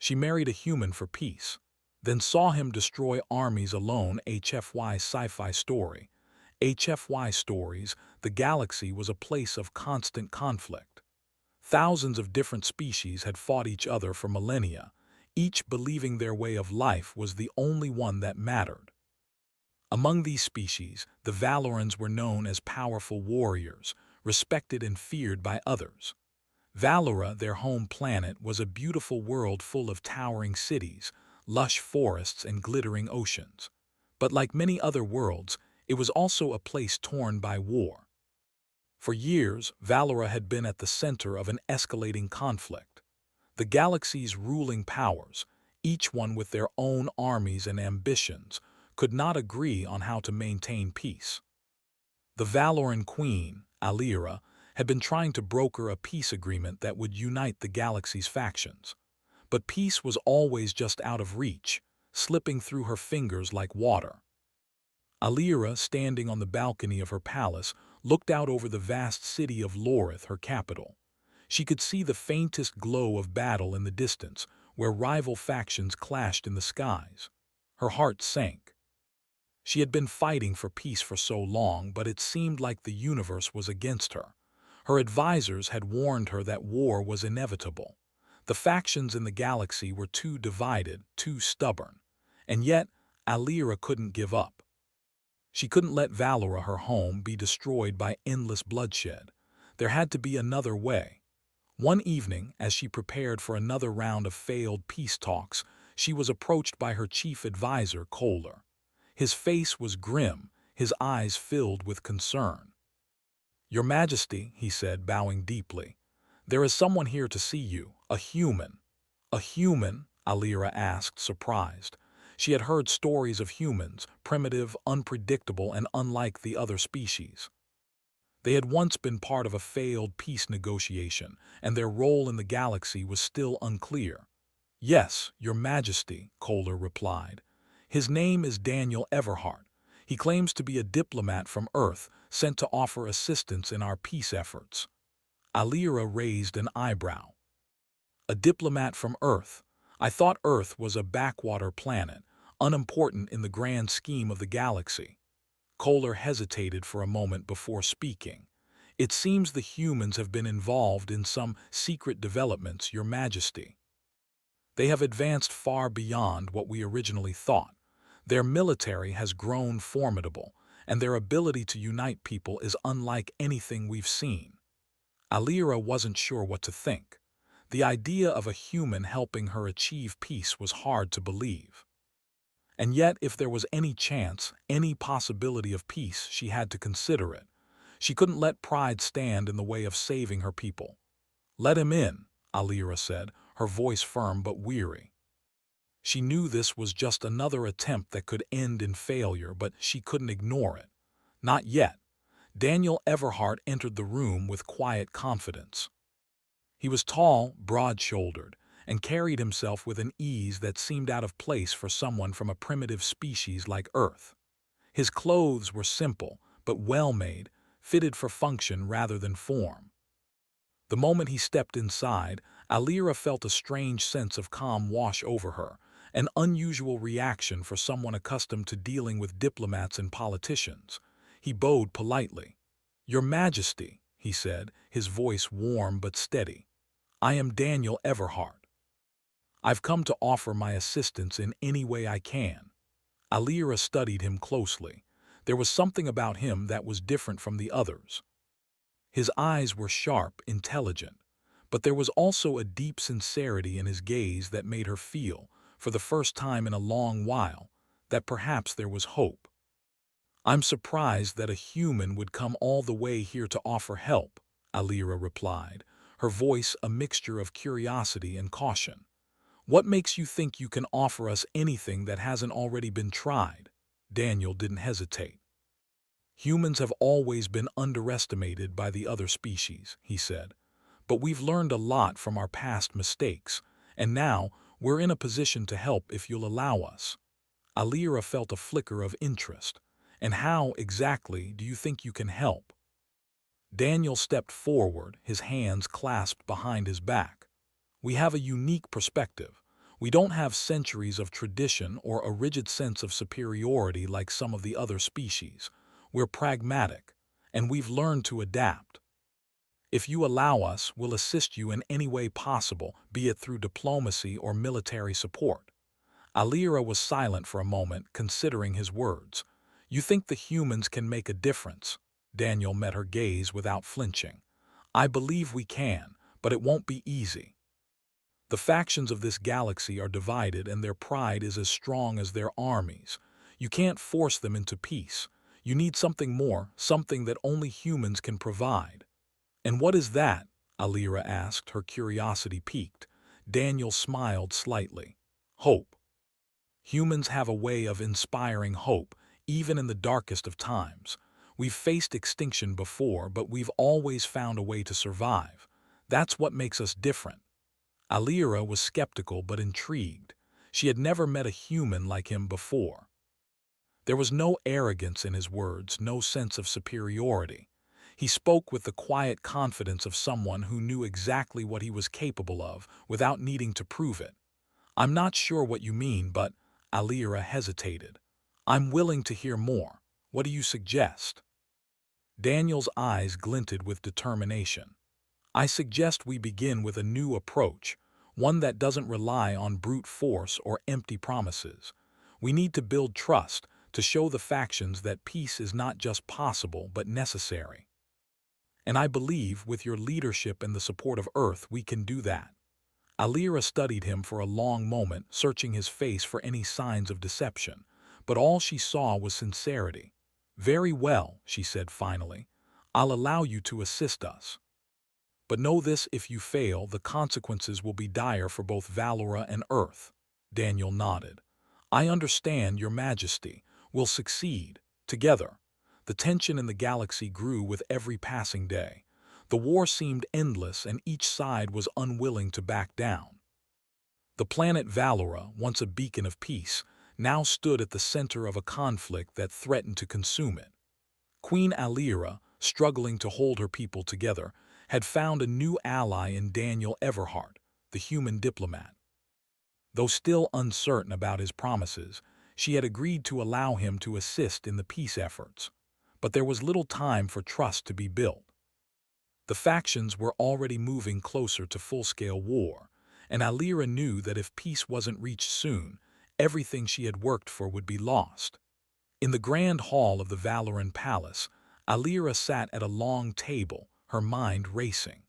She married a human for peace, then saw him destroy armies alone. HFY Sci-Fi Story. HFY Stories, the galaxy was a place of constant conflict. Thousands of different species had fought each other for millennia, each believing their way of life was the only one that mattered. Among these species, the Valorans were known as powerful warriors, respected and feared by others. Valora, their home planet, was a beautiful world full of towering cities, lush forests, and glittering oceans. But like many other worlds, it was also a place torn by war. For years, Valora had been at the center of an escalating conflict. The galaxy's ruling powers, each one with their own armies and ambitions, could not agree on how to maintain peace. The Valoran queen, Alira, had been trying to broker a peace agreement that would unite the galaxy's factions. But peace was always just out of reach, slipping through her fingers like water. Alira, standing on the balcony of her palace, looked out over the vast city of Lorith, her capital. She could see the faintest glow of battle in the distance, where rival factions clashed in the skies. Her heart sank. She had been fighting for peace for so long, but it seemed like the universe was against her. Her advisors had warned her that war was inevitable. The factions in the galaxy were too divided, too stubborn. And yet, Alira couldn't give up. She couldn't let Valora, her home, be destroyed by endless bloodshed. There had to be another way. One evening, as she prepared for another round of failed peace talks, she was approached by her chief advisor, Kohler. His face was grim, his eyes filled with concern. "Your Majesty," he said, bowing deeply, "there is someone here to see you, a human." "A human?" Alira asked, surprised. She had heard stories of humans, primitive, unpredictable, and unlike the other species. They had once been part of a failed peace negotiation, and their role in the galaxy was still unclear. "Yes, Your Majesty," Kohler replied. "His name is Daniel Everhart. He claims to be a diplomat from Earth, sent to offer assistance in our peace efforts." Alira raised an eyebrow. "A diplomat from Earth? I thought Earth was a backwater planet, unimportant in the grand scheme of the galaxy." Kohler hesitated for a moment before speaking. "It seems the humans have been involved in some secret developments, Your Majesty. They have advanced far beyond what we originally thought. Their military has grown formidable, and their ability to unite people is unlike anything we've seen." Alira wasn't sure what to think. The idea of a human helping her achieve peace was hard to believe. And yet, if there was any chance, any possibility of peace, she had to consider it. She couldn't let pride stand in the way of saving her people. "Let him in," Alira said, her voice firm but weary. She knew this was just another attempt that could end in failure, but she couldn't ignore it. Not yet. Daniel Everhart entered the room with quiet confidence. He was tall, broad-shouldered, and carried himself with an ease that seemed out of place for someone from a primitive species like Earth. His clothes were simple, but well-made, fitted for function rather than form. The moment he stepped inside, Alira felt a strange sense of calm wash over her, an unusual reaction for someone accustomed to dealing with diplomats and politicians. He bowed politely. "Your Majesty," he said, his voice warm but steady, "I am Daniel Everhart. I've come to offer my assistance in any way I can." Alira studied him closely. There was something about him that was different from the others. His eyes were sharp, intelligent, but there was also a deep sincerity in his gaze that made her feel, for the first time in a long while, that perhaps there was hope. "I'm surprised that a human would come all the way here to offer help," Alira replied, her voice a mixture of curiosity and caution. "What makes you think you can offer us anything that hasn't already been tried?" Daniel didn't hesitate. "Humans have always been underestimated by the other species," he said. "But we've learned a lot from our past mistakes, and now we're in a position to help if you'll allow us." Alira felt a flicker of interest. "And how, exactly, do you think you can help?" Daniel stepped forward, his hands clasped behind his back. "We have a unique perspective. We don't have centuries of tradition or a rigid sense of superiority like some of the other species. We're pragmatic, and we've learned to adapt. If you allow us, we'll assist you in any way possible, be it through diplomacy or military support." Alira was silent for a moment, considering his words. "You think the humans can make a difference?" Daniel met her gaze without flinching. "I believe we can, but it won't be easy. The factions of this galaxy are divided and their pride is as strong as their armies. You can't force them into peace. You need something more, something that only humans can provide." "And what is that?" Alira asked, her curiosity piqued. Daniel smiled slightly. "Hope. Humans have a way of inspiring hope, even in the darkest of times. We've faced extinction before, but we've always found a way to survive. That's what makes us different." Alira was skeptical but intrigued. She had never met a human like him before. There was no arrogance in his words, no sense of superiority. He spoke with the quiet confidence of someone who knew exactly what he was capable of without needing to prove it. "I'm not sure what you mean, but—" Alira hesitated. "I'm willing to hear more. What do you suggest?" Daniel's eyes glinted with determination. "I suggest we begin with a new approach, one that doesn't rely on brute force or empty promises. We need to build trust, to show the factions that peace is not just possible but necessary. And I believe, with your leadership and the support of Earth, we can do that." Alira studied him for a long moment, searching his face for any signs of deception, but all she saw was sincerity. "Very well," she said finally. "I'll allow you to assist us. But know this, if you fail, the consequences will be dire for both Valora and Earth." Daniel nodded. "I understand, Your Majesty. We'll succeed. Together." The tension in the galaxy grew with every passing day. The war seemed endless and each side was unwilling to back down. The planet Valora, once a beacon of peace, now stood at the center of a conflict that threatened to consume it. Queen Alira, struggling to hold her people together, had found a new ally in Daniel Everhart, the human diplomat. Though still uncertain about his promises, she had agreed to allow him to assist in the peace efforts. But there was little time for trust to be built. The factions were already moving closer to full-scale war, and Alira knew that if peace wasn't reached soon, everything she had worked for would be lost. In the grand hall of the Valoran Palace, Alira sat at a long table, her mind racing.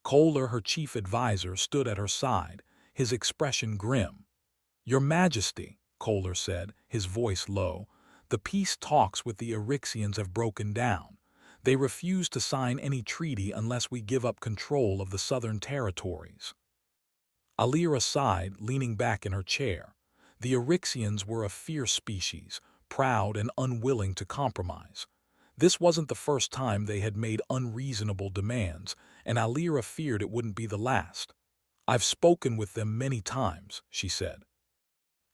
Kohler, her chief advisor, stood at her side, his expression grim. "Your Majesty," Kohler said, his voice low, "the peace talks with the Eryxians have broken down. They refuse to sign any treaty unless we give up control of the southern territories." Alira sighed, leaning back in her chair. The Eryxians were a fierce species, proud and unwilling to compromise. This wasn't the first time they had made unreasonable demands, and Alira feared it wouldn't be the last. "I've spoken with them many times," she said.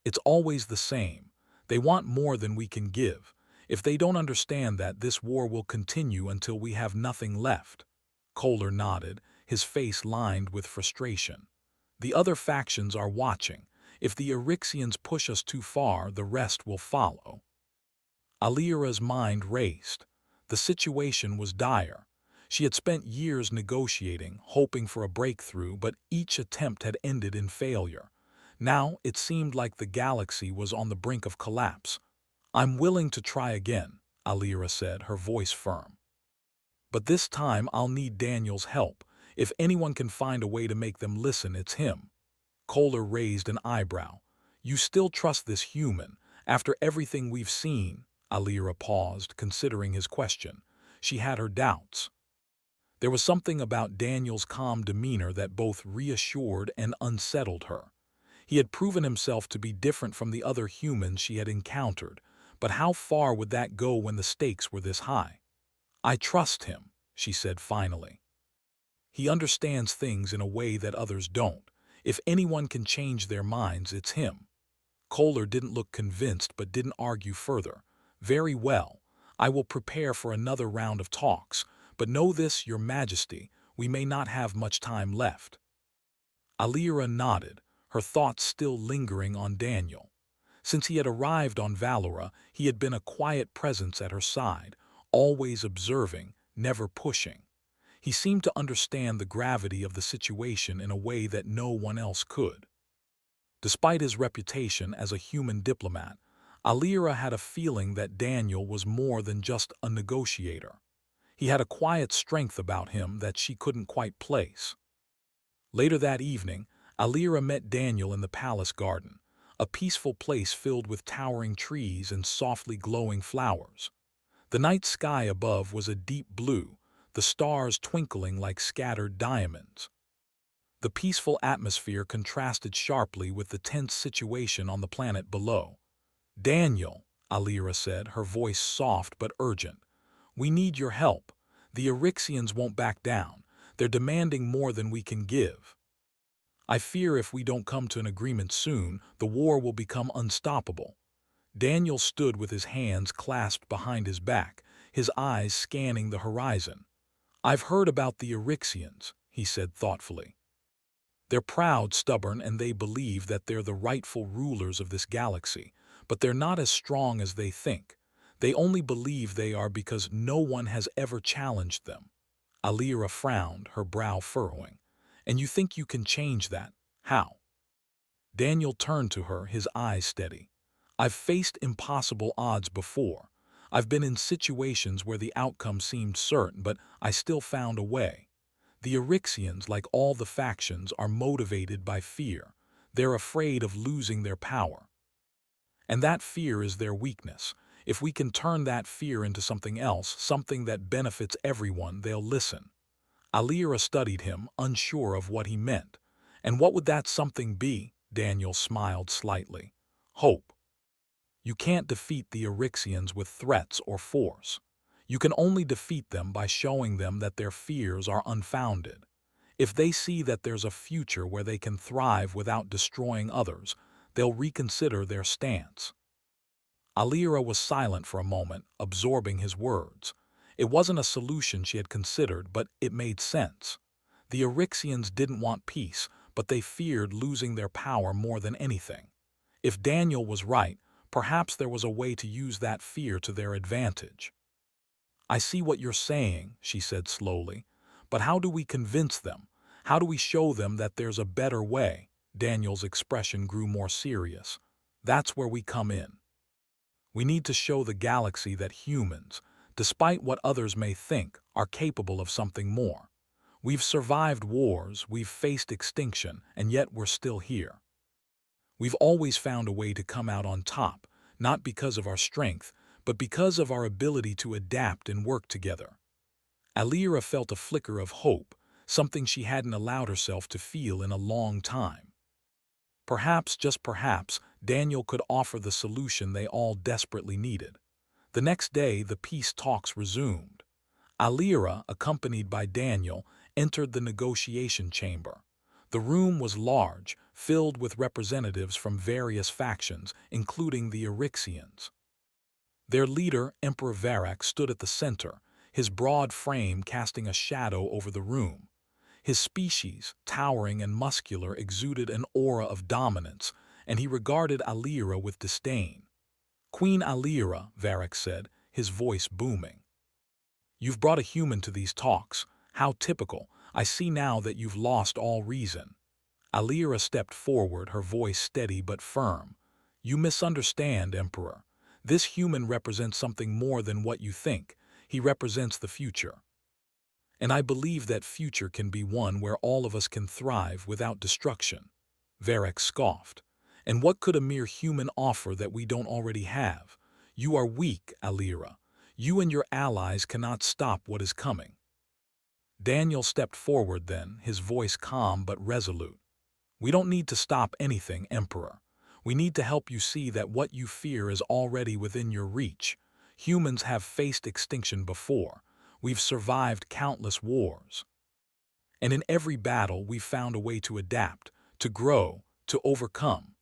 "It's always the same. They want more than we can give. If they don't understand that, this war will continue until we have nothing left." Kohler nodded, his face lined with frustration. "The other factions are watching. If the Eryxians push us too far, the rest will follow." Alira's mind raced. The situation was dire. She had spent years negotiating, hoping for a breakthrough, but each attempt had ended in failure. Now it seemed like the galaxy was on the brink of collapse. "I'm willing to try again," Alira said, her voice firm. "But this time I'll need Daniel's help. If anyone can find a way to make them listen, it's him." Kohler raised an eyebrow. "You still trust this human? After everything we've seen?" Alira paused, considering his question. She had her doubts. There was something about Daniel's calm demeanor that both reassured and unsettled her. He had proven himself to be different from the other humans she had encountered, but how far would that go when the stakes were this high? "I trust him," she said finally. "He understands things in a way that others don't. If anyone can change their minds, it's him." Kohler didn't look convinced but didn't argue further. "Very well. I will prepare for another round of talks, but know this, Your Majesty, we may not have much time left." Alira nodded, her thoughts still lingering on Daniel. Since he had arrived on Valora, he had been a quiet presence at her side, always observing, never pushing. He seemed to understand the gravity of the situation in a way that no one else could. Despite his reputation as a human diplomat, Alira had a feeling that Daniel was more than just a negotiator. He had a quiet strength about him that she couldn't quite place. Later that evening, Alira met Daniel in the palace garden, a peaceful place filled with towering trees and softly glowing flowers. The night sky above was a deep blue, the stars twinkling like scattered diamonds. The peaceful atmosphere contrasted sharply with the tense situation on the planet below. "Daniel," Alira said, her voice soft but urgent, "we need your help. The Eryxians won't back down. They're demanding more than we can give. I fear if we don't come to an agreement soon, the war will become unstoppable." Daniel stood with his hands clasped behind his back, his eyes scanning the horizon. "I've heard about the Eryxians," he said thoughtfully. "They're proud, stubborn, and they believe that they're the rightful rulers of this galaxy, but they're not as strong as they think. They only believe they are because no one has ever challenged them." Alira frowned, her brow furrowing. "And you think you can change that? How?" Daniel turned to her, his eyes steady. "I've faced impossible odds before. I've been in situations where the outcome seemed certain, but I still found a way. The Eryxians, like all the factions, are motivated by fear. They're afraid of losing their power. And that fear is their weakness. If we can turn that fear into something else, something that benefits everyone, they'll listen." Alira studied him, unsure of what he meant. "And what would that something be?" Daniel smiled slightly. "Hope. You can't defeat the Eryxians with threats or force. You can only defeat them by showing them that their fears are unfounded. If they see that there's a future where they can thrive without destroying others, they'll reconsider their stance." Alira was silent for a moment, absorbing his words. It wasn't a solution she had considered, but it made sense. The Eryxians didn't want peace, but they feared losing their power more than anything. If Daniel was right, perhaps there was a way to use that fear to their advantage. "I see what you're saying," she said slowly. "But how do we convince them? How do we show them that there's a better way?" Daniel's expression grew more serious. "That's where we come in. We need to show the galaxy that humans, despite what others may think, are capable of something more. We've survived wars, we've faced extinction, and yet we're still here. We've always found a way to come out on top, not because of our strength, but because of our ability to adapt and work together." Alira felt a flicker of hope, something she hadn't allowed herself to feel in a long time. Perhaps, just perhaps, Daniel could offer the solution they all desperately needed. The next day, the peace talks resumed. Alira, accompanied by Daniel, entered the negotiation chamber. The room was large, filled with representatives from various factions, including the Eryxians. Their leader, Emperor Varak, stood at the center, his broad frame casting a shadow over the room. His species, towering and muscular, exuded an aura of dominance, and he regarded Alira with disdain. "Queen Alira," Varak said, his voice booming. "You've brought a human to these talks. How typical. I see now that you've lost all reason." Alira stepped forward, her voice steady but firm. "You misunderstand, Emperor. This human represents something more than what you think. He represents the future. And I believe that future can be one where all of us can thrive without destruction." Varak scoffed. "And what could a mere human offer that we don't already have? You are weak, Alira. You and your allies cannot stop what is coming." Daniel stepped forward then, his voice calm but resolute. "We don't need to stop anything, Emperor. We need to help you see that what you fear is already within your reach. Humans have faced extinction before. We've survived countless wars. And in every battle, we've found a way to adapt, to grow, to overcome."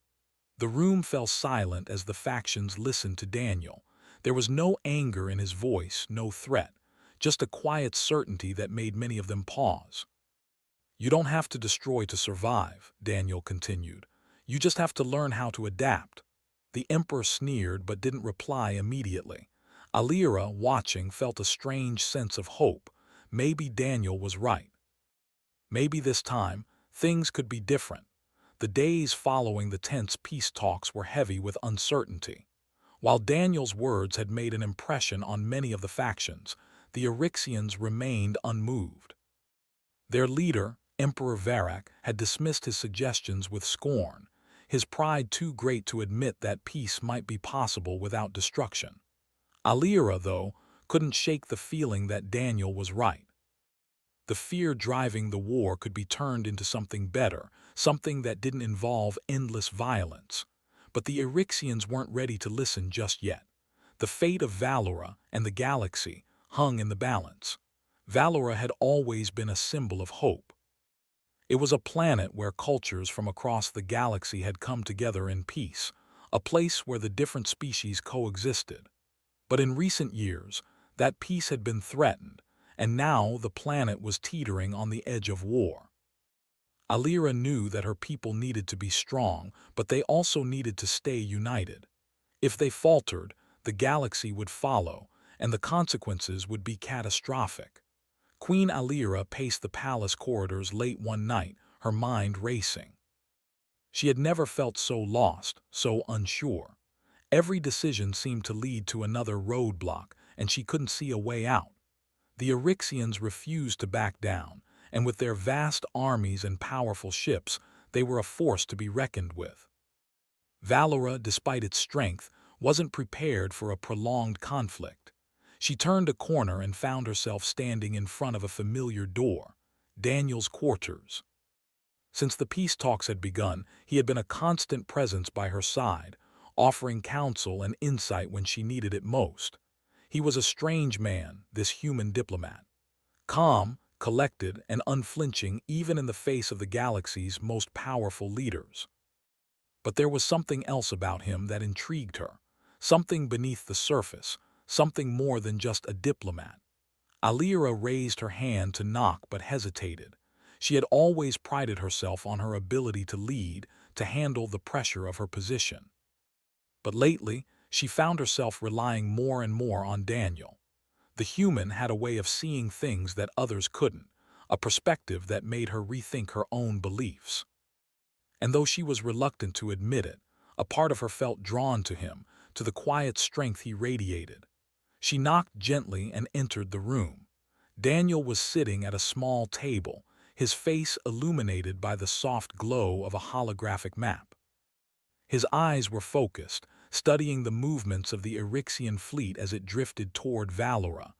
The room fell silent as the factions listened to Daniel. There was no anger in his voice, no threat, just a quiet certainty that made many of them pause. "You don't have to destroy to survive," Daniel continued. You just have to learn how to adapt." The Emperor sneered but didn't reply immediately. Alira, watching, felt a strange sense of hope. Maybe Daniel was right. Maybe this time, things could be different. The days following the tense peace talks were heavy with uncertainty. While Daniel's words had made an impression on many of the factions, the Eryxians remained unmoved. Their leader, Emperor Varak, had dismissed his suggestions with scorn, his pride too great to admit that peace might be possible without destruction. Alira, though, couldn't shake the feeling that Daniel was right. The fear driving the war could be turned into something better, something that didn't involve endless violence. But the Eryxians weren't ready to listen just yet. The fate of Valora and the galaxy hung in the balance. Valora had always been a symbol of hope. It was a planet where cultures from across the galaxy had come together in peace, a place where the different species coexisted. But in recent years, that peace had been threatened, and now the planet was teetering on the edge of war. Alira knew that her people needed to be strong, but they also needed to stay united. If they faltered, the galaxy would follow, and the consequences would be catastrophic. Queen Alira paced the palace corridors late one night, her mind racing. She had never felt so lost, so unsure. Every decision seemed to lead to another roadblock, and she couldn't see a way out. The Eryxians refused to back down, and with their vast armies and powerful ships, they were a force to be reckoned with. Valora, despite its strength, wasn't prepared for a prolonged conflict. She turned a corner and found herself standing in front of a familiar door, Daniel's quarters. Since the peace talks had begun, he had been a constant presence by her side, offering counsel and insight when she needed it most. He was a strange man, this human diplomat. Calm, collected, and unflinching even in the face of the galaxy's most powerful leaders. But there was something else about him that intrigued her, something beneath the surface, something more than just a diplomat. Alira raised her hand to knock but hesitated. She had always prided herself on her ability to lead, to handle the pressure of her position. But lately, she found herself relying more and more on Daniel. The human had a way of seeing things that others couldn't, a perspective that made her rethink her own beliefs. And though she was reluctant to admit it, a part of her felt drawn to him, to the quiet strength he radiated. She knocked gently and entered the room. Daniel was sitting at a small table, his face illuminated by the soft glow of a holographic map. His eyes were focused, studying the movements of the Eryxian fleet as it drifted toward Valora.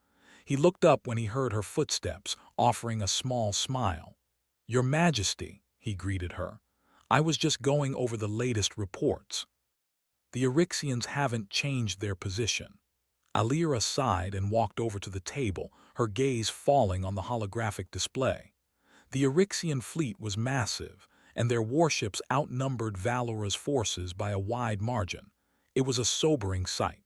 He looked up when he heard her footsteps, offering a small smile. "Your Majesty," he greeted her. "I was just going over the latest reports. The Eryxians haven't changed their position." Alira sighed and walked over to the table, her gaze falling on the holographic display. The Eryxian fleet was massive, and their warships outnumbered Valora's forces by a wide margin. It was a sobering sight.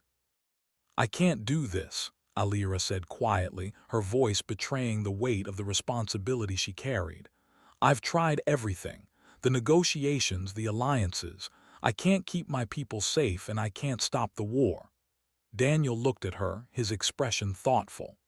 "I can't do this," Alira said quietly, her voice betraying the weight of the responsibility she carried. "I've tried everything, the negotiations, the alliances. I can't keep my people safe and I can't stop the war." Daniel looked at her, his expression thoughtful.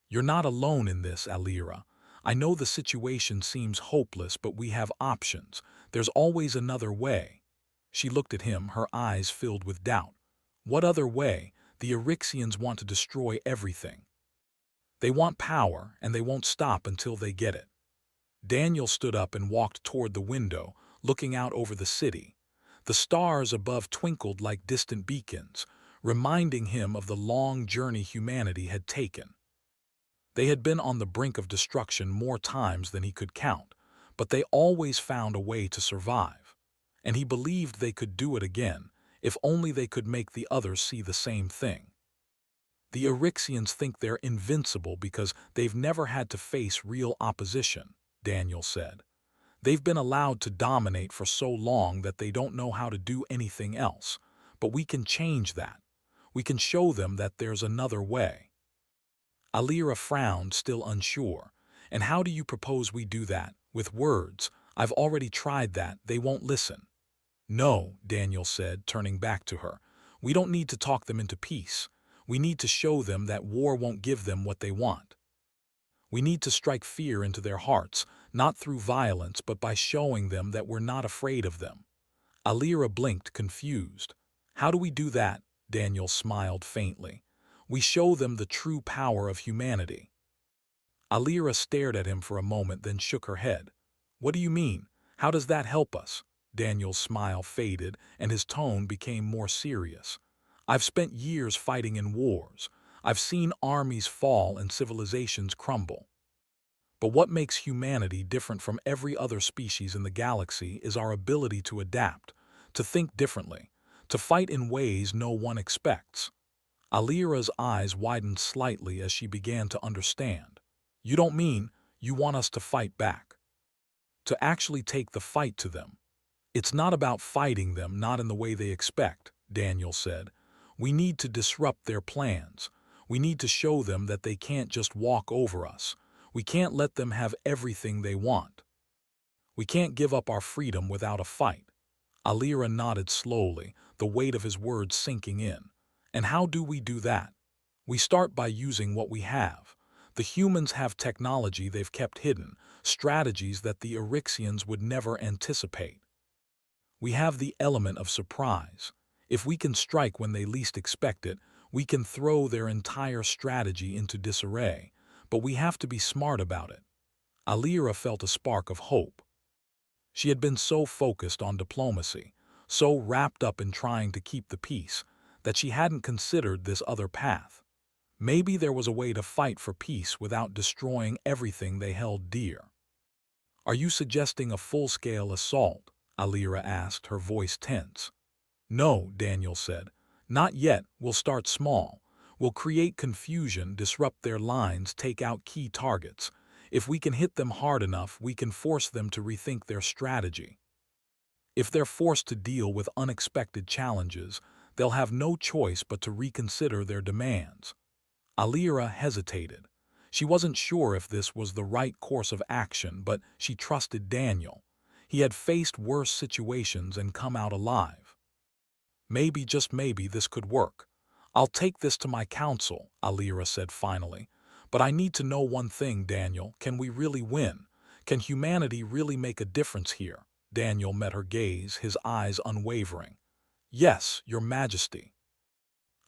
"You're not alone in this, Alira. I know the situation seems hopeless, but we have options. There's always another way." She looked at him, her eyes filled with doubt. "What other way? The Eryxians want to destroy everything. They want power, and they won't stop until they get it." Daniel stood up and walked toward the window, looking out over the city. The stars above twinkled like distant beacons, reminding him of the long journey humanity had taken. They had been on the brink of destruction more times than he could count, but they always found a way to survive. And he believed they could do it again, if only they could make the others see the same thing. The Eryxians think they're invincible because they've never had to face real opposition, Daniel said. They've been allowed to dominate for so long that they don't know how to do anything else. But we can change that. We can show them that there's another way. Alira frowned, still unsure. "And how do you propose we do that? With words? I've already tried that. They won't listen." No, Daniel said, turning back to her. We don't need to talk them into peace. We need to show them that war won't give them what they want. We need to strike fear into their hearts, not through violence but by showing them that we're not afraid of them. Alira blinked, confused. How do we do that? Daniel smiled faintly. We show them the true power of humanity. Alira stared at him for a moment, then shook her head. What do you mean? How does that help us? Daniel's smile faded, and his tone became more serious. I've spent years fighting in wars. I've seen armies fall and civilizations crumble. But what makes humanity different from every other species in the galaxy is our ability to adapt, to think differently, to fight in ways no one expects. Alira's eyes widened slightly as she began to understand. You don't mean you want us to fight back? To actually take the fight to them? It's not about fighting them, not in the way they expect, Daniel said. We need to disrupt their plans. We need to show them that they can't just walk over us. We can't let them have everything they want. We can't give up our freedom without a fight. Alira nodded slowly, the weight of his words sinking in. And how do we do that? We start by using what we have. The humans have technology they've kept hidden, strategies that the Eryxians would never anticipate. We have the element of surprise. If we can strike when they least expect it, we can throw their entire strategy into disarray. But we have to be smart about it. Alira felt a spark of hope. She had been so focused on diplomacy, so wrapped up in trying to keep the peace, that she hadn't considered this other path. Maybe there was a way to fight for peace without destroying everything they held dear. Are you suggesting a full-scale assault? Alira asked, her voice tense. No, Daniel said. Not yet. We'll start small. We'll create confusion, disrupt their lines, take out key targets. If we can hit them hard enough, we can force them to rethink their strategy. If they're forced to deal with unexpected challenges, they'll have no choice but to reconsider their demands. Alira hesitated. She wasn't sure if this was the right course of action, but she trusted Daniel. He had faced worse situations and come out alive. Maybe, just maybe, this could work. I'll take this to my council, Alira said finally. But I need to know one thing, Daniel. Can we really win? Can humanity really make a difference here? Daniel met her gaze, his eyes unwavering. Yes, Your Majesty.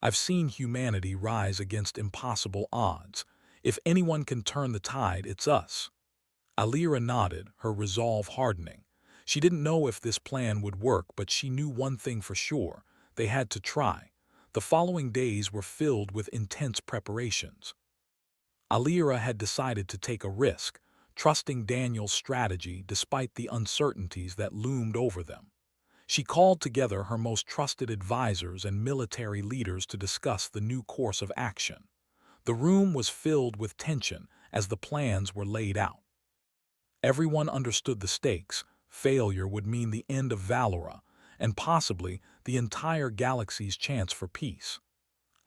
I've seen humanity rise against impossible odds. If anyone can turn the tide, it's us. Alira nodded, her resolve hardening. She didn't know if this plan would work, but she knew one thing for sure. They had to try. The following days were filled with intense preparations. Alira had decided to take a risk, trusting Daniel's strategy despite the uncertainties that loomed over them. She called together her most trusted advisors and military leaders to discuss the new course of action. The room was filled with tension as the plans were laid out. Everyone understood the stakes. Failure would mean the end of Valora, and possibly the entire galaxy's chance for peace.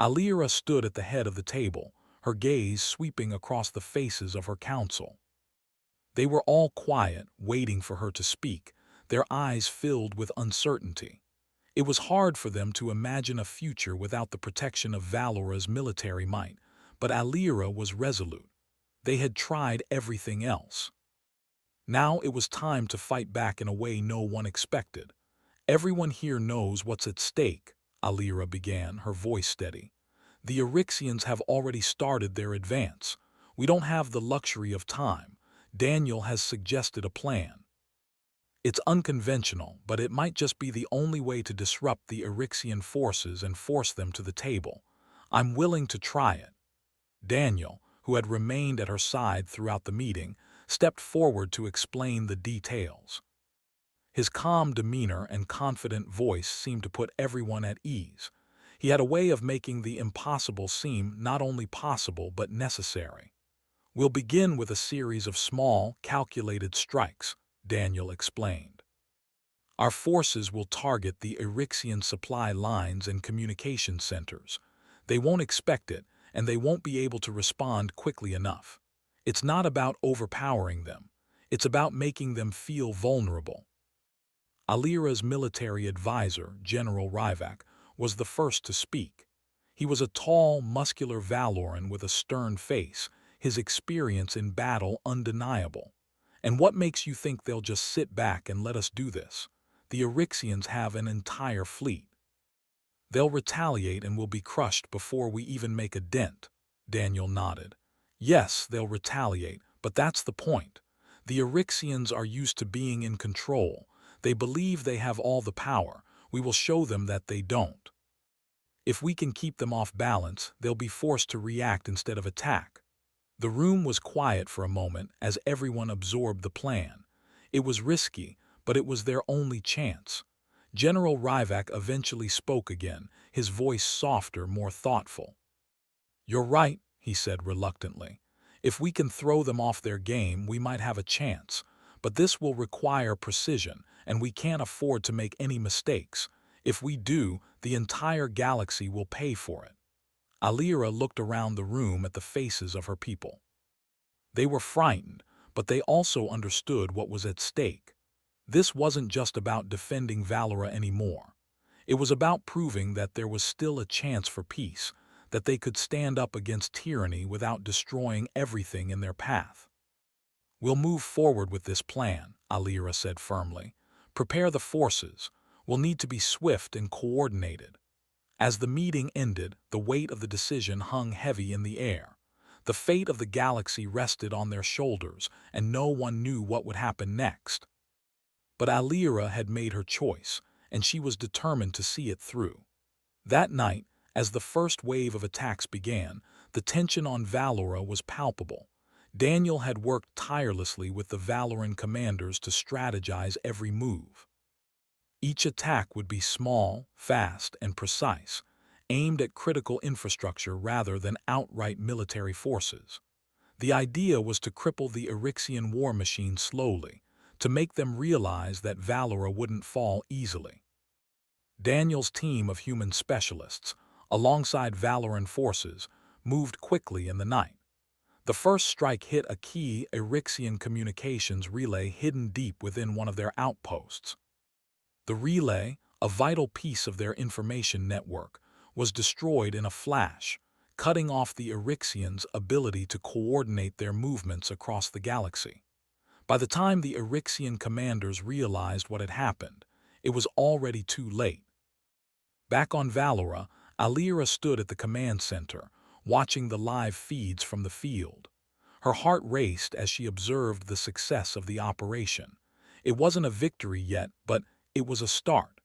Alira stood at the head of the table, her gaze sweeping across the faces of her council. They were all quiet, waiting for her to speak, their eyes filled with uncertainty. It was hard for them to imagine a future without the protection of Valora's military might, but Alira was resolute. They had tried everything else. Now it was time to fight back in a way no one expected. Everyone here knows what's at stake, Alira began, her voice steady. The Eryxians have already started their advance. We don't have the luxury of time. Daniel has suggested a plan. It's unconventional, but it might just be the only way to disrupt the Eryxian forces and force them to the table. I'm willing to try it. Daniel, who had remained at her side throughout the meeting, stepped forward to explain the details. His calm demeanor and confident voice seemed to put everyone at ease. He had a way of making the impossible seem not only possible but necessary. We'll begin with a series of small, calculated strikes, Daniel explained. Our forces will target the Eryxian supply lines and communication centers. They won't expect it, and they won't be able to respond quickly enough. It's not about overpowering them. It's about making them feel vulnerable. Alira's military advisor, General Ryvak, was the first to speak. He was a tall, muscular Valoran with a stern face, his experience in battle undeniable. "And what makes you think they'll just sit back and let us do this? The Eryxians have an entire fleet. They'll retaliate and will be crushed before we even make a dent." Daniel nodded. "Yes, they'll retaliate, but that's the point. The Eryxians are used to being in control. They believe they have all the power. We will show them that they don't. If we can keep them off balance, they'll be forced to react instead of attack." The room was quiet for a moment as everyone absorbed the plan. It was risky, but it was their only chance. General Ryvak eventually spoke again, his voice softer, more thoughtful. "You're right," he said reluctantly. "If we can throw them off their game, we might have a chance. But this will require precision, and we can't afford to make any mistakes. If we do, the entire galaxy will pay for it." Alira looked around the room at the faces of her people. They were frightened, but they also understood what was at stake. This wasn't just about defending Valora anymore. It was about proving that there was still a chance for peace, that they could stand up against tyranny without destroying everything in their path. "We'll move forward with this plan," Alira said firmly. "Prepare the forces. We'll need to be swift and coordinated." As the meeting ended, the weight of the decision hung heavy in the air. The fate of the galaxy rested on their shoulders, and no one knew what would happen next. But Alira had made her choice, and she was determined to see it through. That night, as the first wave of attacks began, the tension on Valora was palpable. Daniel had worked tirelessly with the Valoran commanders to strategize every move. Each attack would be small, fast, and precise, aimed at critical infrastructure rather than outright military forces. The idea was to cripple the Eryxian war machine slowly, to make them realize that Valora wouldn't fall easily. Daniel's team of human specialists, alongside Valoran forces, moved quickly in the night. The first strike hit a key Eryxian communications relay hidden deep within one of their outposts. The relay, a vital piece of their information network, was destroyed in a flash, cutting off the Eryxians' ability to coordinate their movements across the galaxy. By the time the Eryxian commanders realized what had happened, it was already too late. Back on Valora, Alira stood at the command center, watching the live feeds from the field. Her heart raced as she observed the success of the operation. It wasn't a victory yet, but it was a start.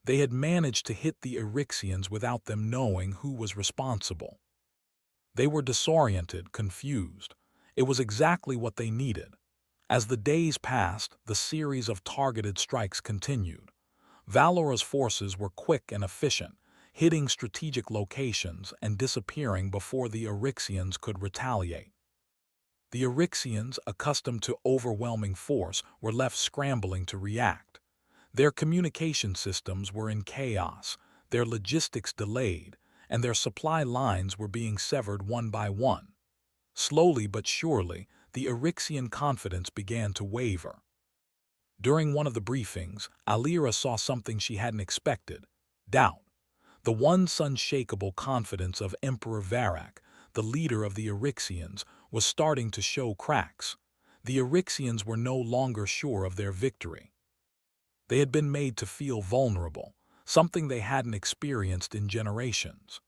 They had managed to hit the Eryxians without them knowing who was responsible. They were disoriented, confused. It was exactly what they needed. As the days passed, the series of targeted strikes continued. Valora's forces were quick and efficient, hitting strategic locations and disappearing before the Eryxians could retaliate. The Eryxians, accustomed to overwhelming force, were left scrambling to react. Their communication systems were in chaos, their logistics delayed, and their supply lines were being severed one by one. Slowly but surely, the Eryxian confidence began to waver. During one of the briefings, Alira saw something she hadn't expected: doubt. The once unshakable confidence of Emperor Varak, the leader of the Eryxians, was starting to show cracks. The Eryxians were no longer sure of their victory. They had been made to feel vulnerable, something they hadn't experienced in generations.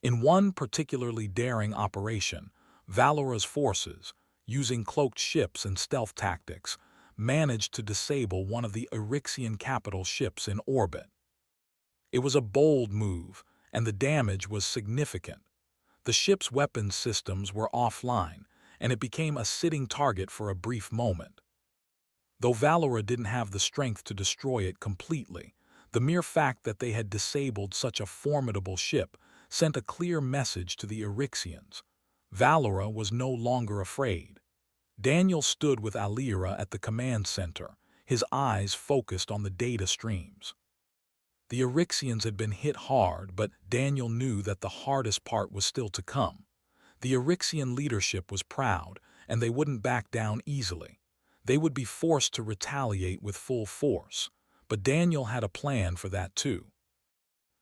In one particularly daring operation, Valora's forces, using cloaked ships and stealth tactics, managed to disable one of the Eryxian capital ships in orbit. It was a bold move, and the damage was significant. The ship's weapons systems were offline, and it became a sitting target for a brief moment. Though Valora didn't have the strength to destroy it completely, the mere fact that they had disabled such a formidable ship sent a clear message to the Eryxians. Valora was no longer afraid. Daniel stood with Alira at the command center, his eyes focused on the data streams. The Eryxians had been hit hard, but Daniel knew that the hardest part was still to come. The Eryxian leadership was proud, and they wouldn't back down easily. They would be forced to retaliate with full force. But Daniel had a plan for that too.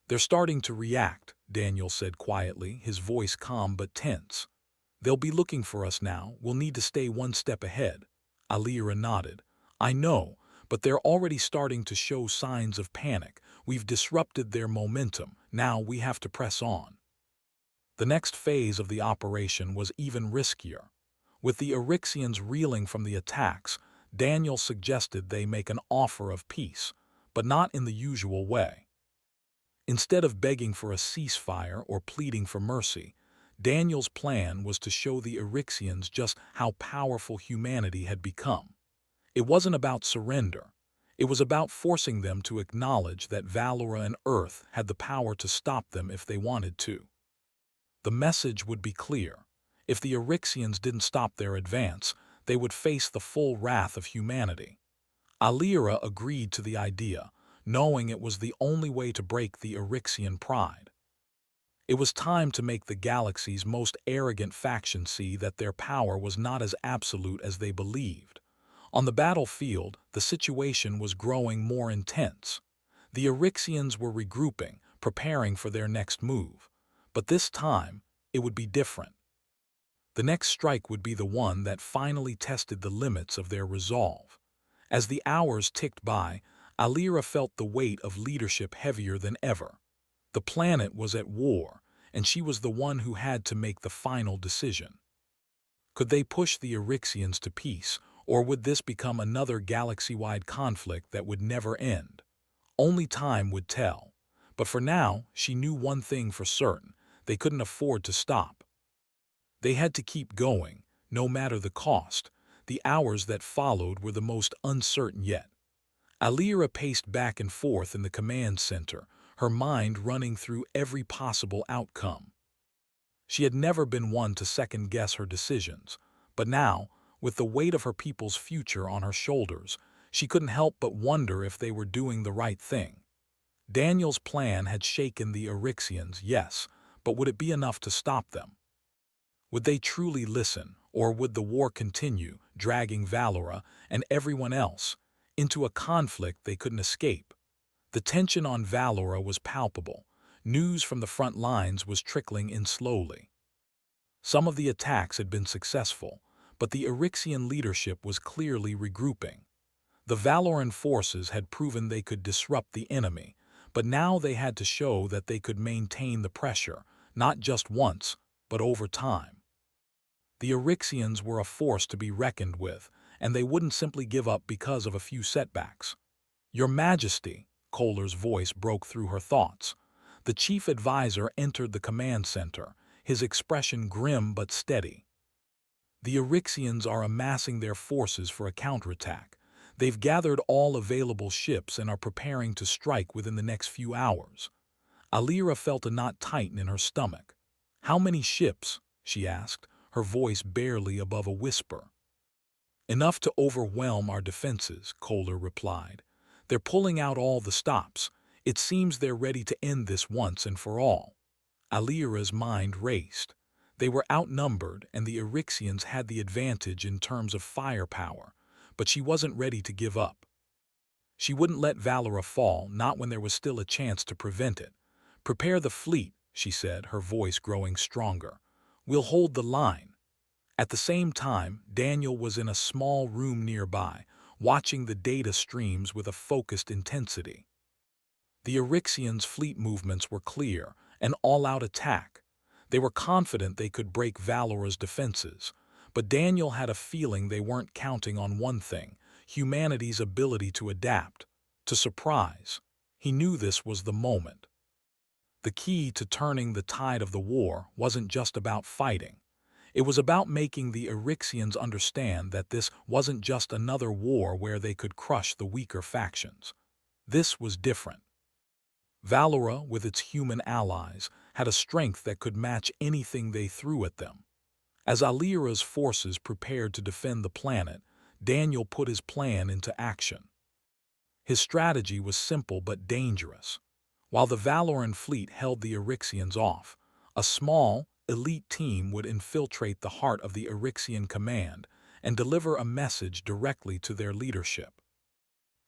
"They're starting to react," Daniel said quietly, his voice calm but tense. "They'll be looking for us now. We'll need to stay one step ahead." Alira nodded. "I know, but they're already starting to show signs of panic. We've disrupted their momentum. Now we have to press on." The next phase of the operation was even riskier. With the Eryxians reeling from the attacks, Daniel suggested they make an offer of peace, but not in the usual way. Instead of begging for a ceasefire or pleading for mercy, Daniel's plan was to show the Eryxians just how powerful humanity had become. It wasn't about surrender. It was about forcing them to acknowledge that Valora and Earth had the power to stop them if they wanted to. The message would be clear. If the Eryxians didn't stop their advance, they would face the full wrath of humanity. Alira agreed to the idea, knowing it was the only way to break the Eryxian pride. It was time to make the galaxy's most arrogant faction see that their power was not as absolute as they believed. On the battlefield, the situation was growing more intense. The Eryxians were regrouping, preparing for their next move. But this time, it would be different. The next strike would be the one that finally tested the limits of their resolve. As the hours ticked by, Alira felt the weight of leadership heavier than ever. The planet was at war, and she was the one who had to make the final decision. Could they push the Eryxians to peace, or would this become another galaxy-wide conflict that would never end? Only time would tell. But for now, she knew one thing for certain: they couldn't afford to stop. They had to keep going, no matter the cost. The hours that followed were the most uncertain yet. Alira paced back and forth in the command center, her mind running through every possible outcome. She had never been one to second-guess her decisions, but now, with the weight of her people's future on her shoulders, she couldn't help but wonder if they were doing the right thing. Daniel's plan had shaken the Eryxians, yes, but would it be enough to stop them? Would they truly listen, or would the war continue, dragging Valora and everyone else into a conflict they couldn't escape? The tension on Valora was palpable. News from the front lines was trickling in slowly. Some of the attacks had been successful, but the Eryxian leadership was clearly regrouping. The Valoran forces had proven they could disrupt the enemy, but now they had to show that they could maintain the pressure, not just once, but over time. The Eryxians were a force to be reckoned with, and they wouldn't simply give up because of a few setbacks. "Your Majesty," Kohler's voice broke through her thoughts. The chief advisor entered the command center, his expression grim but steady. "The Eryxians are amassing their forces for a counterattack. They've gathered all available ships and are preparing to strike within the next few hours." Alira felt a knot tighten in her stomach. "How many ships?" she asked, her voice barely above a whisper. "Enough to overwhelm our defenses," Kohler replied. "They're pulling out all the stops. It seems they're ready to end this once and for all." Alira's mind raced. They were outnumbered, and the Eryxians had the advantage in terms of firepower, but she wasn't ready to give up. She wouldn't let Valora fall, not when there was still a chance to prevent it. "Prepare the fleet," she said, her voice growing stronger. "We'll hold the line." At the same time, Daniel was in a small room nearby, watching the data streams with a focused intensity. The Eryxians' fleet movements were clear, an all-out attack. They were confident they could break Valora's defenses, but Daniel had a feeling they weren't counting on one thing: humanity's ability to adapt, to surprise. He knew this was the moment. The key to turning the tide of the war wasn't just about fighting. It was about making the Eryxians understand that this wasn't just another war where they could crush the weaker factions. This was different. Valora, with its human allies, had a strength that could match anything they threw at them. As Alira's forces prepared to defend the planet, Daniel put his plan into action. His strategy was simple but dangerous. While the Valoran fleet held the Eryxians off, a small, elite team would infiltrate the heart of the Eryxian command and deliver a message directly to their leadership.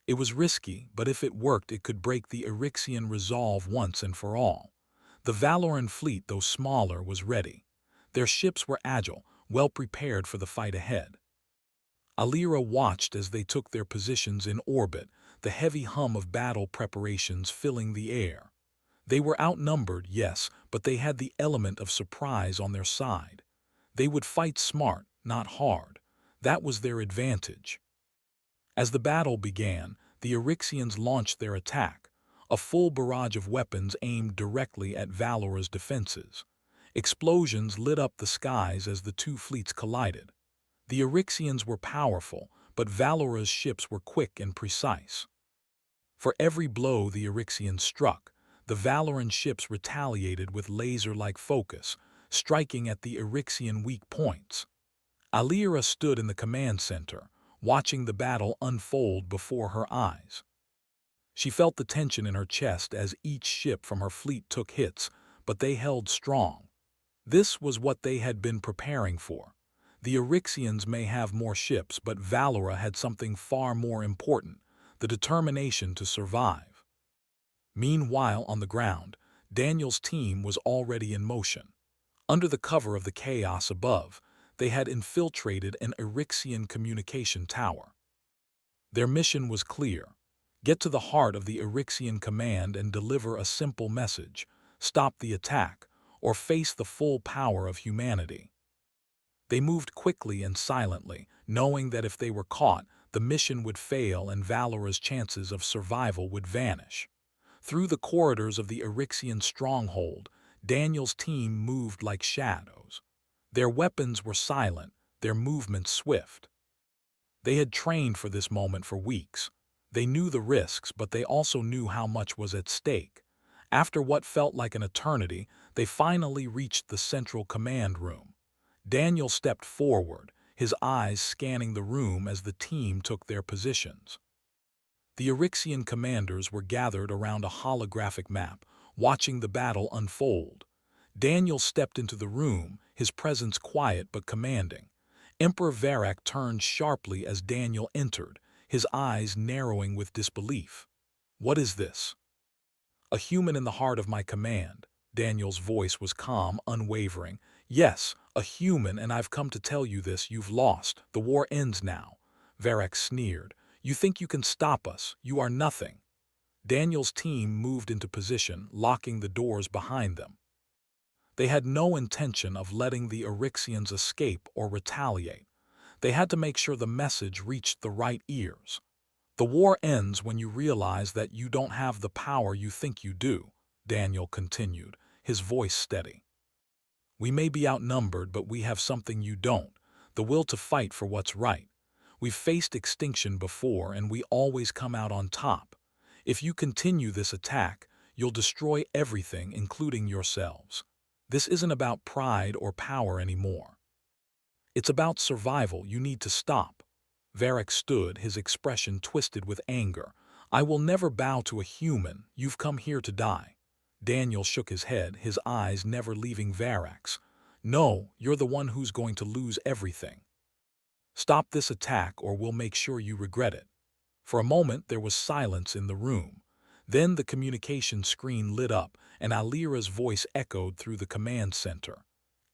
It was risky, but if it worked it could break the Eryxian resolve once and for all. The Valoran fleet, though smaller, was ready. Their ships were agile, well prepared for the fight ahead. Alira watched as they took their positions in orbit, the heavy hum of battle preparations filling the air. They were outnumbered, yes, but they had the element of surprise on their side. They would fight smart, not hard. That was their advantage. As the battle began, the Eryxians launched their attack, a full barrage of weapons aimed directly at Valora's defenses. Explosions lit up the skies as the two fleets collided. The Eryxians were powerful, but Valora's ships were quick and precise. For every blow the Eryxians struck, the Valoran ships retaliated with laser-like focus, striking at the Eryxian weak points. Alira stood in the command center, watching the battle unfold before her eyes. She felt the tension in her chest as each ship from her fleet took hits, but they held strong. This was what they had been preparing for. The Eryxians may have more ships, but Valora had something far more important, the determination to survive. Meanwhile, on the ground, Daniel's team was already in motion. Under the cover of the chaos above, they had infiltrated an Eryxian communication tower. Their mission was clear: get to the heart of the Eryxian command and deliver a simple message: stop the attack, or face the full power of humanity. They moved quickly and silently, knowing that if they were caught, the mission would fail and Valora's chances of survival would vanish. Through the corridors of the Eryxian stronghold, Daniel's team moved like shadows. Their weapons were silent, their movements swift. They had trained for this moment for weeks. They knew the risks, but they also knew how much was at stake. After what felt like an eternity, they finally reached the central command room. Daniel stepped forward, his eyes scanning the room as the team took their positions. The Eryxian commanders were gathered around a holographic map, watching the battle unfold. Daniel stepped into the room, his presence quiet but commanding. Emperor Varak turned sharply as Daniel entered, his eyes narrowing with disbelief. "What is this?" "A human in the heart of my command." Daniel's voice was calm, unwavering. "Yes, a human, and I've come to tell you this: you've lost. The war ends now." Varak sneered. "You think you can stop us? You are nothing." Daniel's team moved into position, locking the doors behind them. They had no intention of letting the Eryxians escape or retaliate. They had to make sure the message reached the right ears. "The war ends when you realize that you don't have the power you think you do," Daniel continued, his voice steady. "We may be outnumbered, but we have something you don't: the will to fight for what's right. We've faced extinction before, and we always come out on top. If you continue this attack, you'll destroy everything, including yourselves. This isn't about pride or power anymore. It's about survival. You need to stop." Varak stood, his expression twisted with anger. "I will never bow to a human. You've come here to die." Daniel shook his head, his eyes never leaving Varak's. "No, you're the one who's going to lose everything. Stop this attack or we'll make sure you regret it." For a moment there was silence in the room. Then the communication screen lit up and Alira's voice echoed through the command center.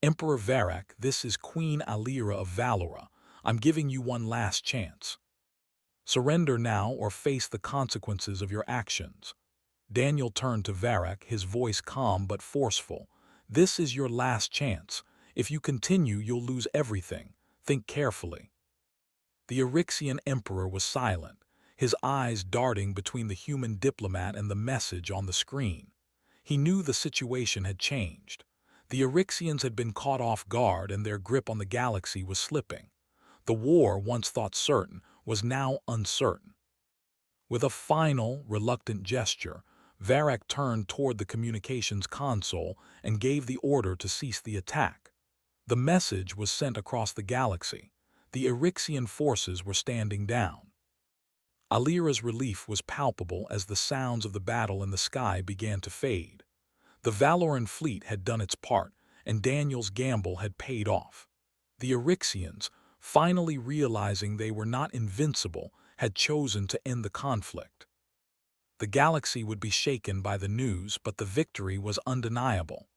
"Emperor Varak, this is Queen Alira of Valora. I'm giving you one last chance. Surrender now or face the consequences of your actions." Daniel turned to Varak, his voice calm but forceful. "This is your last chance. If you continue, you'll lose everything. Think carefully." The Eryxian emperor was silent, his eyes darting between the human diplomat and the message on the screen. He knew the situation had changed. The Eryxians had been caught off guard and their grip on the galaxy was slipping. The war, once thought certain, was now uncertain. With a final, reluctant gesture, Varak turned toward the communications console and gave the order to cease the attack. The message was sent across the galaxy. The Eryxian forces were standing down. Alira's relief was palpable as the sounds of the battle in the sky began to fade. The Valoran fleet had done its part, and Daniel's gamble had paid off. The Eryxians, finally realizing they were not invincible, had chosen to end the conflict. The galaxy would be shaken by the news, but the victory was undeniable.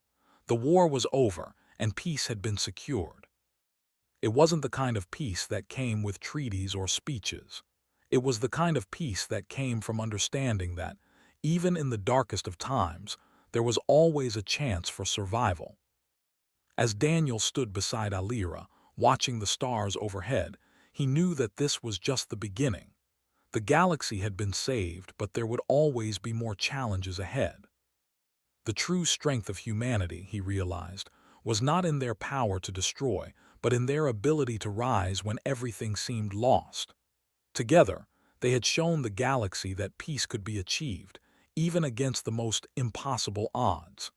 The war was over, and peace had been secured. It wasn't the kind of peace that came with treaties or speeches. It was the kind of peace that came from understanding that, even in the darkest of times, there was always a chance for survival. As Daniel stood beside Alira, watching the stars overhead, he knew that this was just the beginning. The galaxy had been saved, but there would always be more challenges ahead. The true strength of humanity, he realized, was not in their power to destroy, but in their ability to rise when everything seemed lost. Together, they had shown the galaxy that peace could be achieved, even against the most impossible odds.